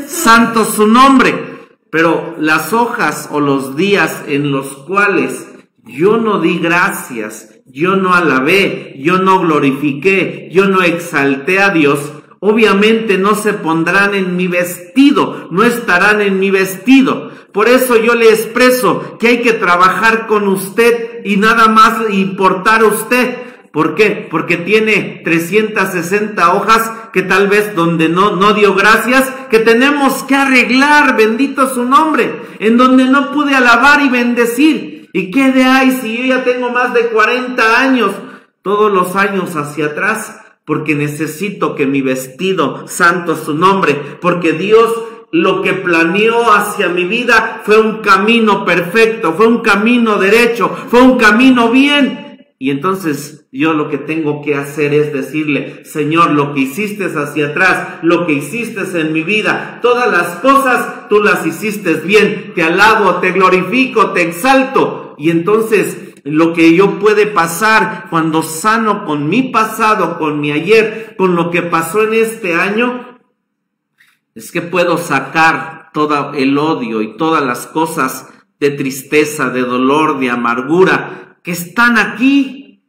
Santo su nombre. Pero las hojas o los días en los cuales yo no di gracias, yo no alabé, yo no glorifiqué, yo no exalté a Dios, obviamente no se pondrán en mi vestido, no estarán en mi vestido. Por eso yo le expreso que hay que trabajar con usted y nada más importar a usted. ¿Por qué? Porque tiene 360 hojas que tal vez donde no dio gracias, que tenemos que arreglar, bendito su nombre, en donde no pude alabar y bendecir. ¿Y qué de ahí si yo ya tengo más de 40 años? Todos los años hacia atrás, porque necesito que mi vestido, santo su nombre, porque Dios lo que planeó hacia mi vida fue un camino perfecto, fue un camino derecho, fue un camino bien. Y entonces yo lo que tengo que hacer es decirle: Señor, lo que hiciste hacia atrás, lo que hiciste en mi vida, todas las cosas tú las hiciste bien, te alabo, te glorifico, te exalto. Y entonces lo que yo puede pasar cuando sano con mi pasado, con mi ayer, con lo que pasó en este año, es que puedo sacar todo el odio y todas las cosas de tristeza, de dolor, de amargura que están aquí,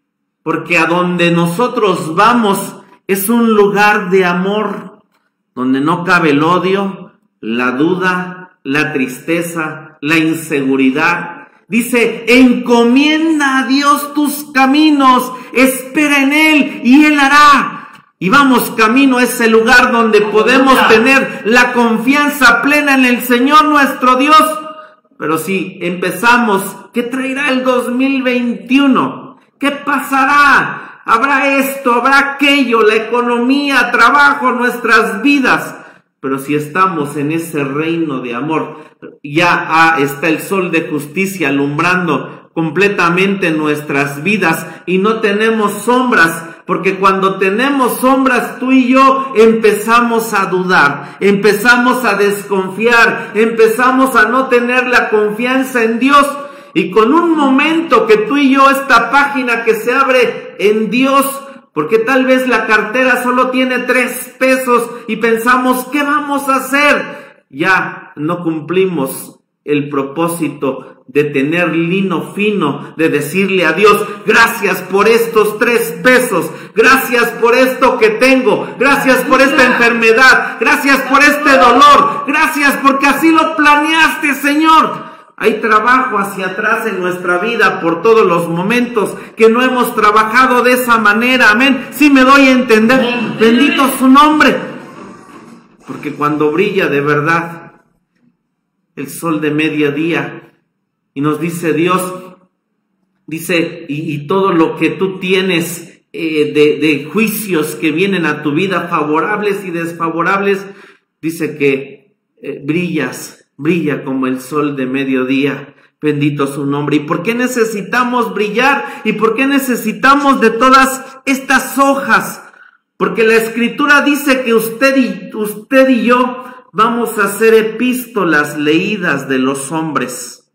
porque a donde nosotros vamos es un lugar de amor, donde no cabe el odio, la duda, la tristeza, la inseguridad. Dice: encomienda a Dios tus caminos, espera en Él y Él hará. Y vamos camino a ese lugar donde podemos tener la confianza plena en el Señor nuestro Dios. Pero si empezamos, ¿qué traerá el 2021? ¿Qué pasará? Habrá esto, habrá aquello, la economía, trabajo, nuestras vidas. Pero si estamos en ese reino de amor, ya está el sol de justicia alumbrando completamente nuestras vidas y no tenemos sombras. Porque cuando tenemos sombras, tú y yo empezamos a dudar, empezamos a desconfiar, empezamos a no tener la confianza en Dios. Y con un momento que tú y yo, esta página que se abre en Dios, porque tal vez la cartera solo tiene 3 pesos y pensamos: ¿qué vamos a hacer? Ya no cumplimos el propósito de tener lino fino, de decirle a Dios: gracias por estos 3 pesos, gracias por esto que tengo, gracias por esta enfermedad, gracias por este dolor, gracias porque así lo planeaste, Señor. Hay trabajo hacia atrás en nuestra vida por todos los momentos que no hemos trabajado de esa manera, amén. Sí me doy a entender, bendito su nombre, porque cuando brilla de verdad el sol de mediodía y nos dice Dios, dice: y todo lo que tú tienes de juicios que vienen a tu vida, favorables y desfavorables, dice que brilla como el sol de mediodía. Bendito su nombre. ¿Y por qué necesitamos brillar? ¿Y por qué necesitamos de todas estas hojas? Porque la Escritura dice que usted y yo vamos a hacer epístolas leídas de los hombres.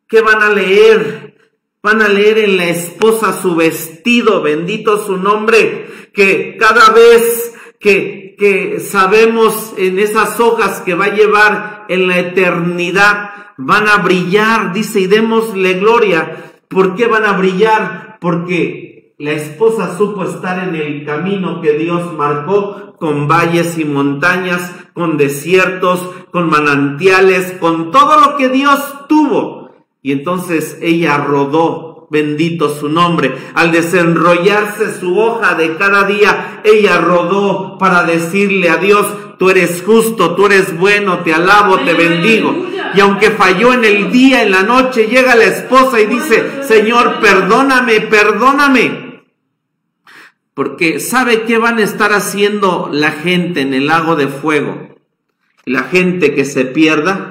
¿Qué van a leer? Van a leer en la esposa su vestido, bendito su nombre, que cada vez que sabemos en esas hojas que va a llevar en la eternidad, van a brillar, dice, y démosle gloria. ¿Por qué van a brillar? Porque la esposa supo estar en el camino que Dios marcó, con valles y montañas, con desiertos, con manantiales, con todo lo que Dios tuvo. Y entonces ella rodó, bendito su nombre. Al desenrollarse su hoja de cada día, ella rodó para decirle a Dios: tú eres justo, tú eres bueno, te alabo, te bendigo. Y aunque falló en el día, en la noche, llega la esposa y dice: Señor, perdóname, perdóname. Porque ¿sabe qué van a estar haciendo la gente en el lago de fuego? La gente que se pierda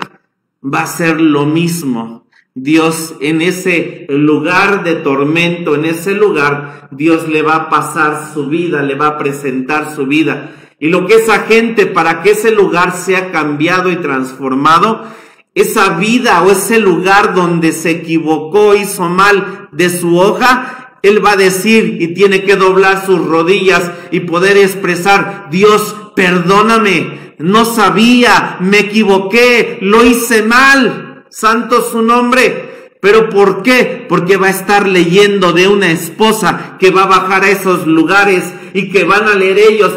va a hacer lo mismo. Dios, en ese lugar de tormento, en ese lugar, Dios le va a pasar su vida, le va a presentar su vida. Y lo que esa gente, para que ese lugar sea cambiado y transformado, esa vida o ese lugar donde se equivocó, hizo mal de su hoja, él va a decir y tiene que doblar sus rodillas y poder expresar: Dios, perdóname, no sabía, me equivoqué, lo hice mal. Santo su nombre. ¿Pero por qué? Porque va a estar leyendo de una esposa que va a bajar a esos lugares y que van a leer ellos: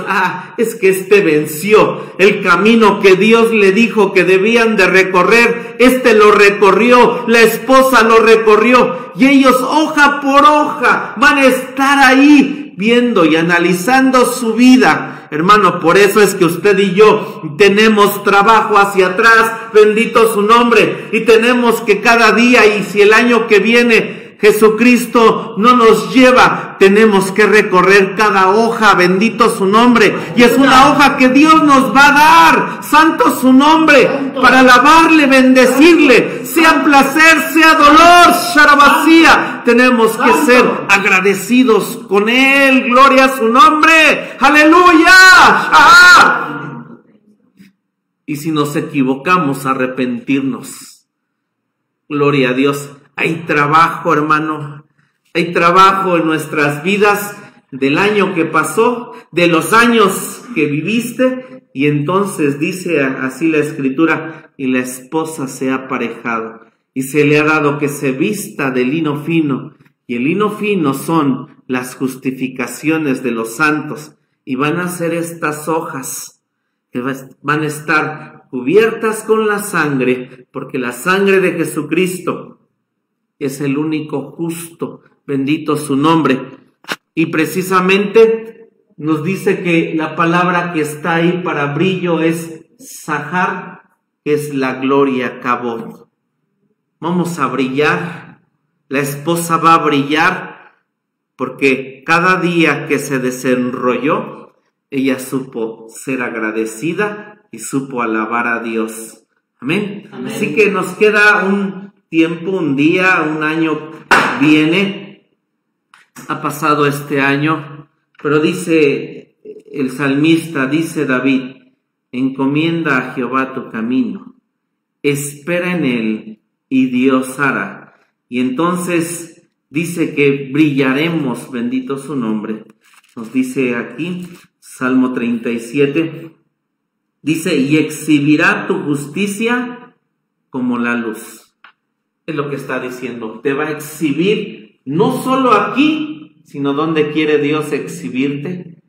es que este venció el camino que Dios le dijo que debían de recorrer, lo recorrió, la esposa lo recorrió, y ellos hoja por hoja van a estar ahí viendo y analizando su vida. Hermano, por eso es que usted y yo tenemos trabajo hacia atrás, bendito su nombre, y tenemos que cada día, y si el año que viene Jesucristo no nos lleva, tenemos que recorrer cada hoja, bendito su nombre, y es una hoja que Dios nos va a dar, santo su nombre, para alabarle, bendecirle, sea placer, sea dolor, sharabasía, tenemos que ser agradecidos con Él, gloria a su nombre, aleluya. Y si nos equivocamos, arrepentirnos, gloria a Dios. Hay trabajo, hermano, hay trabajo en nuestras vidas del año que pasó, de los años que viviste, y entonces dice así la Escritura: y la esposa se ha aparejado, y se le ha dado que se vista de lino fino, y el lino fino son las justificaciones de los santos, y van a ser estas hojas que van a estar cubiertas con la sangre, porque la sangre de Jesucristo es el único justo, bendito su nombre. Y precisamente nos dice que la palabra que está ahí para brillo es Sahar, que es la gloria, Kabod. Vamos a brillar, la esposa va a brillar, porque cada día que se desenrolló, ella supo ser agradecida y supo alabar a Dios. Amén. Amén. Así que nos queda un tiempo, un día, un año viene, ha pasado este año, pero dice el salmista, dice David: encomienda a Jehová tu camino, espera en él y Dios hará. Y entonces dice que brillaremos, bendito su nombre. Nos dice aquí, Salmo 37, dice: y exhibirá tu justicia como la luz. Es lo que está diciendo, te va a exhibir, no solo aquí, sino donde quiere Dios exhibirte,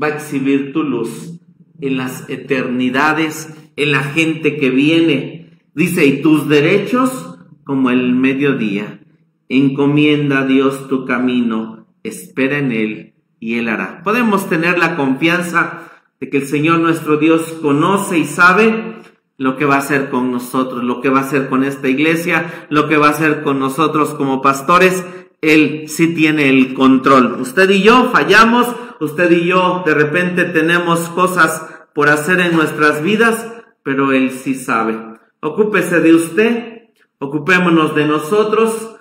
va a exhibir tu luz en las eternidades, en la gente que viene. Dice: y tus derechos como el mediodía. Encomienda a Dios tu camino, espera en Él y Él hará. Podemos tener la confianza de que el Señor nuestro Dios conoce y sabe lo que va a hacer con nosotros, lo que va a hacer con esta iglesia, lo que va a hacer con nosotros como pastores. Él sí tiene el control. Usted y yo fallamos, usted y yo de repente tenemos cosas por hacer en nuestras vidas, pero Él sí sabe. Ocúpese de usted, ocupémonos de nosotros.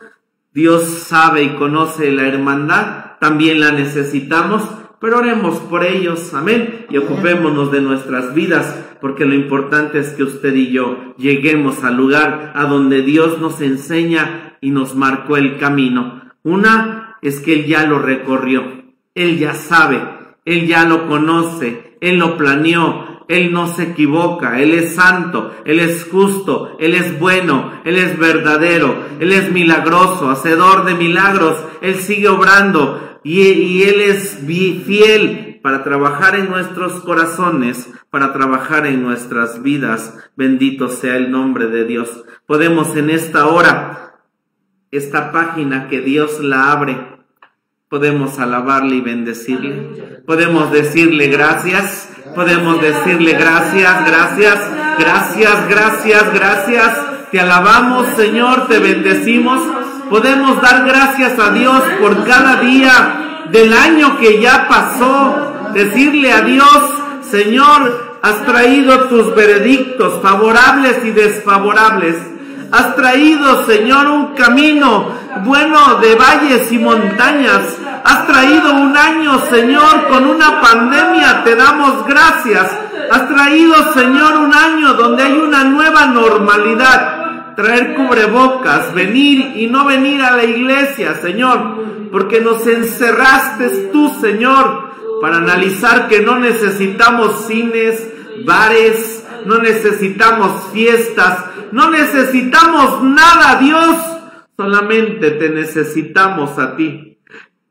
Dios sabe y conoce la hermandad, también la necesitamos, pero oremos por ellos, amén, y ocupémonos de nuestras vidas, porque lo importante es que usted y yo lleguemos al lugar a donde Dios nos enseña y nos marcó el camino. Una es que Él ya lo recorrió, Él ya sabe, Él ya lo conoce, Él lo planeó, Él no se equivoca, Él es santo, Él es justo, Él es bueno, Él es verdadero, Él es milagroso, hacedor de milagros, Él sigue obrando y Él es fiel para trabajar en nuestros corazones, para trabajar en nuestras vidas. Bendito sea el nombre de Dios. Podemos en esta hora, esta página que Dios la abre, podemos alabarle y bendecirle, podemos decirle gracias, podemos decirle gracias, gracias, gracias, gracias, gracias, te alabamos Señor, te bendecimos, podemos dar gracias a Dios por cada día del año que ya pasó, decirle a Dios, Señor, has traído tus veredictos favorables y desfavorables, has traído, Señor, un camino bueno de valles y montañas. Has traído un año, Señor, con una pandemia. Te damos gracias. Has traído, Señor, un año donde hay una nueva normalidad. Traer cubrebocas, venir y no venir a la iglesia, Señor, porque nos encerraste tú, Señor, para analizar que no necesitamos cines, bares, no necesitamos fiestas, no necesitamos nada, Dios, solamente te necesitamos a ti.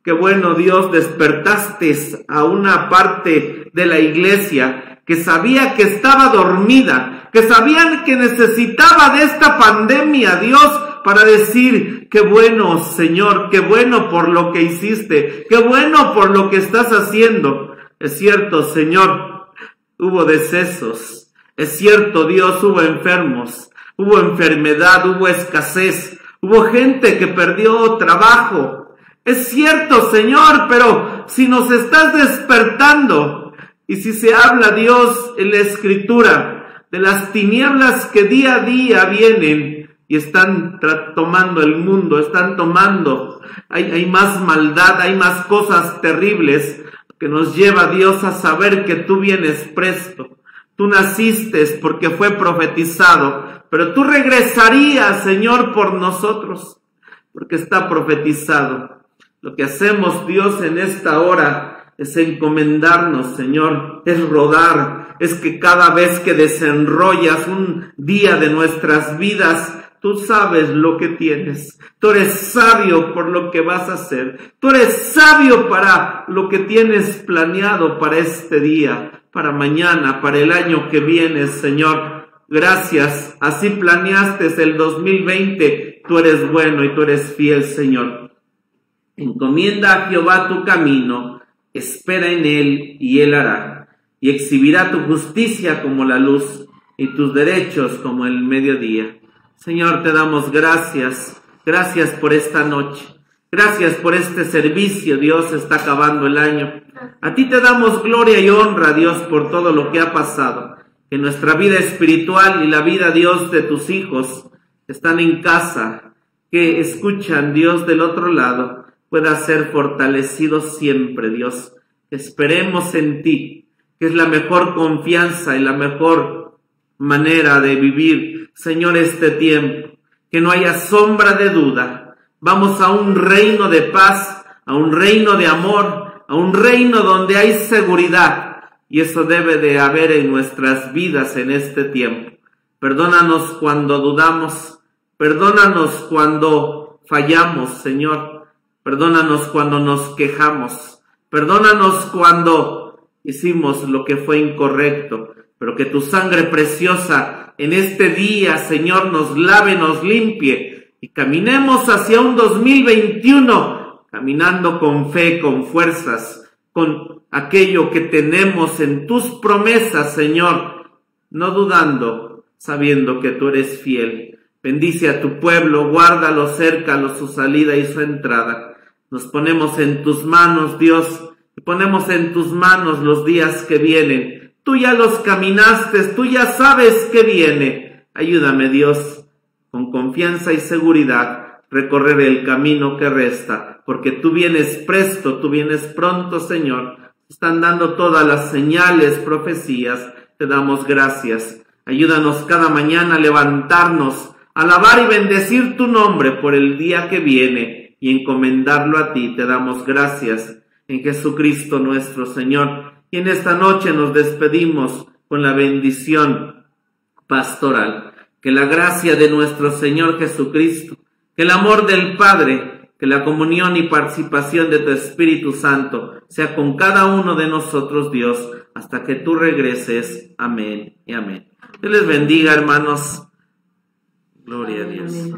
Qué bueno, Dios, despertaste a una parte de la iglesia que sabía que estaba dormida, que sabían que necesitaba de esta pandemia, Dios, para decir, qué bueno, Señor, qué bueno por lo que hiciste, qué bueno por lo que estás haciendo. Es cierto, Señor, hubo decesos. Es cierto, Dios, hubo enfermos, hubo enfermedad, hubo escasez, hubo gente que perdió trabajo. Es cierto, Señor, pero si nos estás despertando y si se habla, Dios, en la Escritura de las tinieblas que día a día vienen y están tomando el mundo, están tomando, hay más maldad, hay más cosas terribles que nos lleva, Dios, a saber que tú vienes presto. Tú naciste porque fue profetizado, pero tú regresarías, Señor, por nosotros, porque está profetizado. Lo que hacemos, Dios, en esta hora es encomendarnos, Señor, es rodar, es que cada vez que desenrollas un día de nuestras vidas, tú sabes lo que tienes. Tú eres sabio por lo que vas a hacer. Tú eres sabio para lo que tienes planeado para este día, para mañana, para el año que viene, Señor. Gracias. Así planeaste el 2020. Tú eres bueno y tú eres fiel, Señor. Encomienda a Jehová tu camino. Espera en Él y Él hará. Y exhibirá tu justicia como la luz y tus derechos como el mediodía. Señor, te damos gracias. Gracias por esta noche. Gracias por este servicio, Dios, está acabando el año. A ti te damos gloria y honra, Dios, por todo lo que ha pasado. Que nuestra vida espiritual y la vida, Dios, de tus hijos están en casa, que escuchan, Dios, del otro lado, pueda ser fortalecido siempre, Dios. Esperemos en ti, que es la mejor confianza y la mejor manera de vivir, Señor, este tiempo. Que no haya sombra de duda. Vamos a un reino de paz, a un reino de amor, a un reino donde hay seguridad. Y eso debe de haber en nuestras vidas en este tiempo. Perdónanos cuando dudamos. Perdónanos cuando fallamos, Señor. Perdónanos cuando nos quejamos. Perdónanos cuando hicimos lo que fue incorrecto. Pero que tu sangre preciosa en este día, Señor, nos lave, nos limpie. Y caminemos hacia un 2021, caminando con fe, con fuerzas, con aquello que tenemos en tus promesas, Señor, no dudando, sabiendo que tú eres fiel. Bendice a tu pueblo, guárdalo, cércalo, su salida y su entrada. Nos ponemos en tus manos, Dios, y ponemos en tus manos los días que vienen. Tú ya los caminaste, tú ya sabes que viene. Ayúdame, Dios, con confianza y seguridad, recorrer el camino que resta, porque tú vienes presto, tú vienes pronto, Señor. Están dando todas las señales, profecías. Te damos gracias. Ayúdanos cada mañana a levantarnos, alabar y bendecir tu nombre por el día que viene y encomendarlo a ti. Te damos gracias en Jesucristo nuestro Señor. Y en esta noche nos despedimos con la bendición pastoral. Que la gracia de nuestro Señor Jesucristo, que el amor del Padre, que la comunión y participación de tu Espíritu Santo sea con cada uno de nosotros, Dios, hasta que tú regreses. Amén y amén. Dios les bendiga, hermanos. Gloria a Dios.